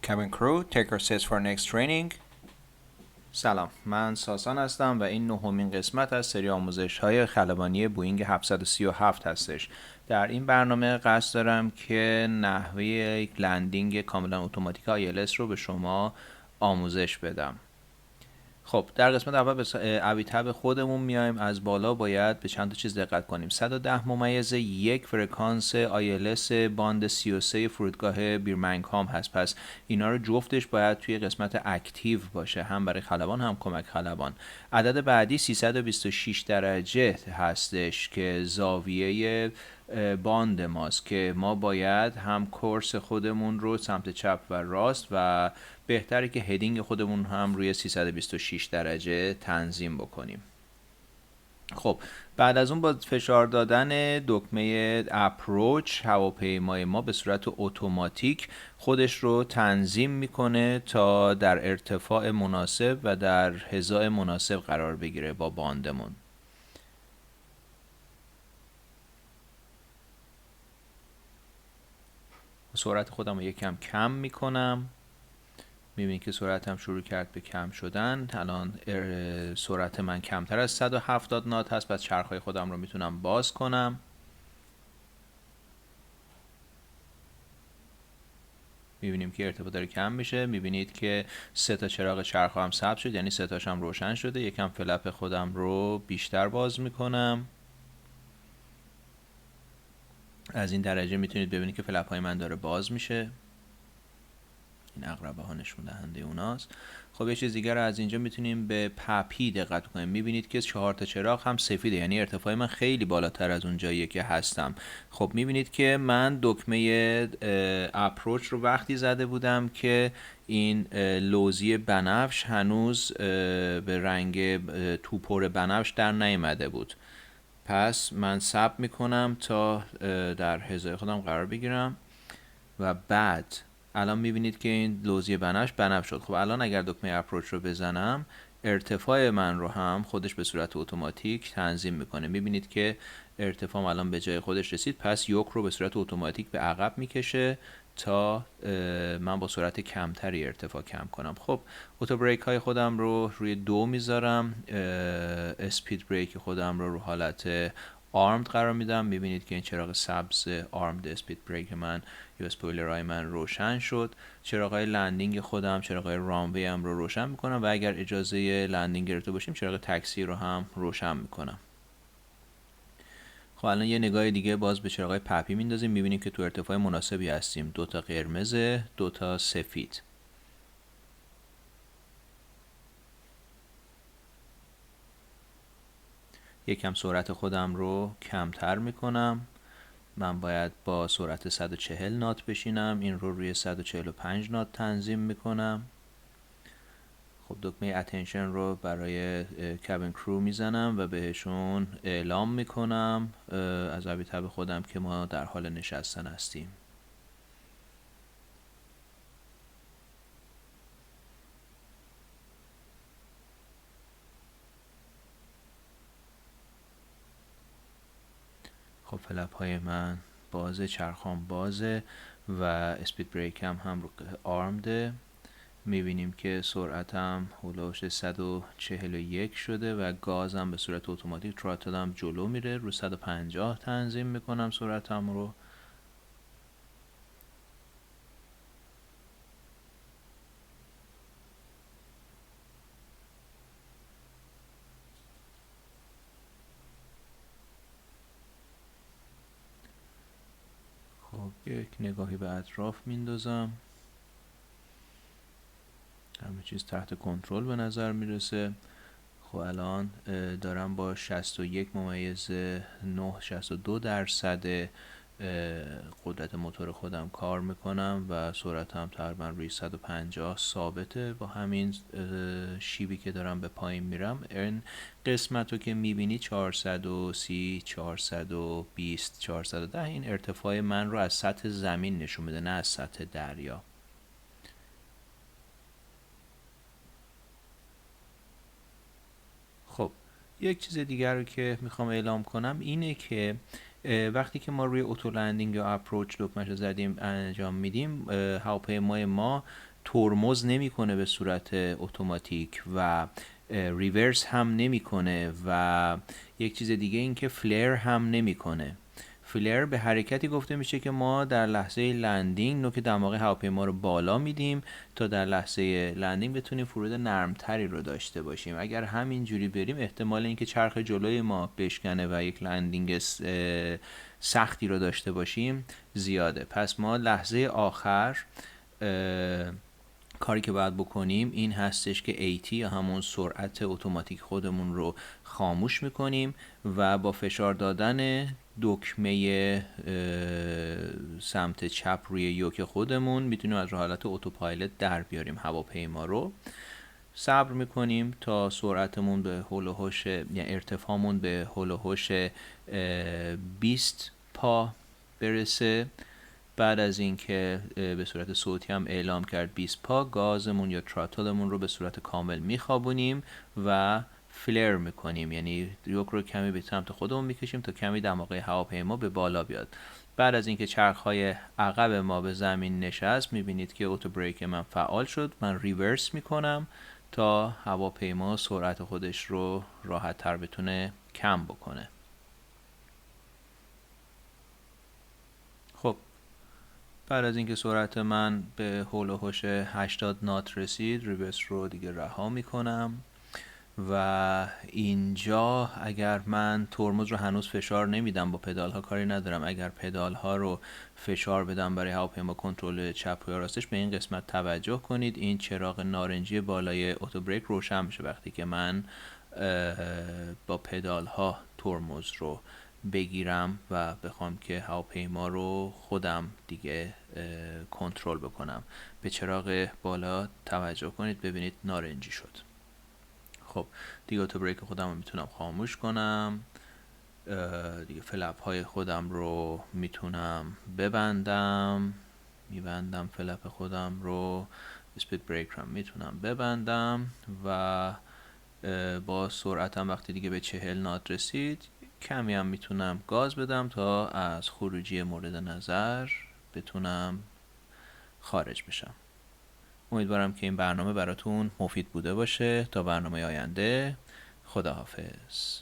Cabin crew, take our seats for next training. سلام، من ساسان هستم و این نهمین قسمت از سری آموزش‌های خلبانی بوئینگ 737 هستش. در این برنامه قصد دارم که نحوه یک لندینگ کاملا اتوماتیک ILS رو به شما آموزش بدم. خب در قسمت اول به اویتب خودمون میایم. از بالا باید به چند تا چیز دقت کنیم. 110 × 1 فرکانس ILS باند 33 فرودگاه بیرمنگهام هست، پس اینا رو جفتش باید توی قسمت اکتیو باشه، هم برای خلبان هم کمک خلبان. عدد بعدی 326 درجه هستش که زاویه باند ماست که ما باید هم کورس خودمون رو سمت چپ و راست و بهتره که هدینگ خودمون هم روی 326 درجه تنظیم بکنیم. خب بعد از اون با فشار دادن دکمه اپروچ هواپیمای ما به صورت اتوماتیک خودش رو تنظیم میکنه تا در ارتفاع مناسب و در حذاء مناسب قرار بگیره با باندمون. سرعت خودم رو یکم کم میکنم. میبینید که سرعتم شروع کرد به کم شدن. الان سرعت من کمتر از 170 نات هست، پس چرخهای خودم رو میتونم باز کنم. میبینیم که ارتفاع داره کم میشه. میبینید که 3 تا چراغ چرخ هم ثبت شد، یعنی 3 تاشم روشن شده. یکم فلپ خودم رو بیشتر باز میکنم. از این درجه میتونید ببینید که فلپ های من داره باز میشه. این عقربه ها نشون دهنده اوناست. خب یه چیز دیگر از اینجا میتونیم به پپی دقت کنیم. میبینید که 4 تا چراغ هم سفیده، یعنی ارتفاع من خیلی بالاتر از اون جاییه که هستم. خب میبینید که من دکمه اپروچ رو وقتی زده بودم که این لوزی بنفش هنوز به رنگ توپر بنفش در نیامده بود. پس من صبر میکنم تا در حذای خودم قرار بگیرم و بعد الان میبینید که این لوزی بنفش شد. خب الان اگر دکمه اپروچ رو بزنم ارتفاع من رو هم خودش به صورت اتوماتیک تنظیم میکنه. میبینید که ارتفاعم الان به جای خودش رسید، پس یوک رو به صورت اتوماتیک به عقب میکشه تا من با سرعت کمتری ارتفاع کم کنم. خب اتو بریک های خودم رو روی 2 میذارم. اسپید بریک خودم رو حالت آرمد قرار میدم. میبینید که این چراغ سبز آرمد اسپید بریک من یا اسپویلرهای من روشن شد. چراغ‌های لندینگ خودم، چراغ‌های رانوی هم رو روشن میکنم و اگر اجازه لندینگ گرفته باشیم چراغ تاکسی رو هم روشن میکنم. خب الان یه نگاه دیگه باز به چراغ‌های پپی میندازیم. میبینیم که تو ارتفاع مناسبی هستیم. 2 تا قرمز، 2 تا سفید. یکم سرعت خودم رو کمتر میکنم. من باید با سرعت 140 نات بشینم. این رو روی 145 نات تنظیم میکنم. خب دکمه اتنشن رو برای کابین کرو میزنم و بهشون اعلام میکنم از اویتب خودم که ما در حال نشستن هستیم. خب فلپ های من بازه، چرخام بازه و اسپید بریک هم رو آرمده. میبینیم که سرعتم هولوش 141 شده و گازم به صورت اتوماتیک تراتلم جلو میره. رو 150 تنظیم میکنم سرعتم رو. خب یک نگاهی به اطراف میندازم. همه چیز تحت کنترل به نظر میرسه. خب الان دارم با 61.962% قدرت موتور خودم کار میکنم و سرعتم تقریبا روی 150 ثابته با همین شیبی که دارم به پایین میرم. این قسمت رو که میبینی 430 420 410 این ارتفاع من رو از سطح زمین نشون میده، نه از سطح دریا. خب یک چیز دیگر رو که میخوام اعلام کنم اینه که وقتی که ما روی اتو لندینگ یا اپروچ دکمه‌شو زدیم انجام میدیم، هواپیمای ما ترمز نمیکنه به صورت اتوماتیک و ریورس هم نمیکنه و یک چیز دیگه این که فلر هم نمیکنه. فلر به حرکتی گفته میشه که ما در لحظه لندینگ نوک دماغه هواپیما رو بالا میدیم تا در لحظه لندینگ بتونیم فرود نرمتری رو داشته باشیم. اگر همین جوری بریم احتمال اینکه چرخ جلوی ما بشکنه و یک لندینگ سختی رو داشته باشیم زیاده. پس ما لحظه آخر کاری که باید بکنیم این هستش که AT یا همون سرعت اتوماتیک خودمون رو خاموش میکنیم و با فشار دادن دکمه سمت چپ روی یوک خودمون میتونیم از حالت اتوپایلوت در بیاریم هواپیما رو. صبر میکنیم تا سرعتمون به هول و هوش، یعنی ارتفاعمون به هول و هوش 20 پا برسه. بعد از اینکه به صورت صوتی هم اعلام کرد 20 پا، گازمون یا تراتلمون رو به صورت کامل میخوابونیم و فلر میکنیم، یعنی یوک رو کمی به سمت خودمون میکشیم تا کمی دماغه هواپیما به بالا بیاد. بعد از اینکه چرخهای عقب ما به زمین نشست میبینید که اتو بریک من فعال شد. من ریورس میکنم تا هواپیما سرعت خودش رو راحت تر بتونه کم بکنه. خب بعد از اینکه سرعت من به هول و هوش 80 نات رسید، ریورس رو دیگه رها میکنم و اینجا اگر من ترمز رو هنوز فشار نمیدم، با پدال ها کاری ندارم، اگر پدال ها رو فشار بدم برای هواپیما کنترل چپ یا راستش، به این قسمت توجه کنید. این چراغ نارنجی بالای اتو بریک روشن میشه وقتی که من با پدال ها ترمز رو بگیرم و بخوام که هواپیما رو خودم دیگه کنترل بکنم. به چراغ بالا توجه کنید، ببینید نارنجی شد. خب دیگه اتو بریک خودم رو میتونم خاموش کنم، دیگه فلپ های خودم رو میتونم ببندم، میبندم فلپ خودم رو، اسپید بریک رو میتونم ببندم و با سرعتم وقتی دیگه به 40 نات رسید کمی هم میتونم گاز بدم تا از خروجی مورد نظر بتونم خارج بشم. امیدوارم که این برنامه براتون مفید بوده باشه. تا برنامه آینده، خداحافظ.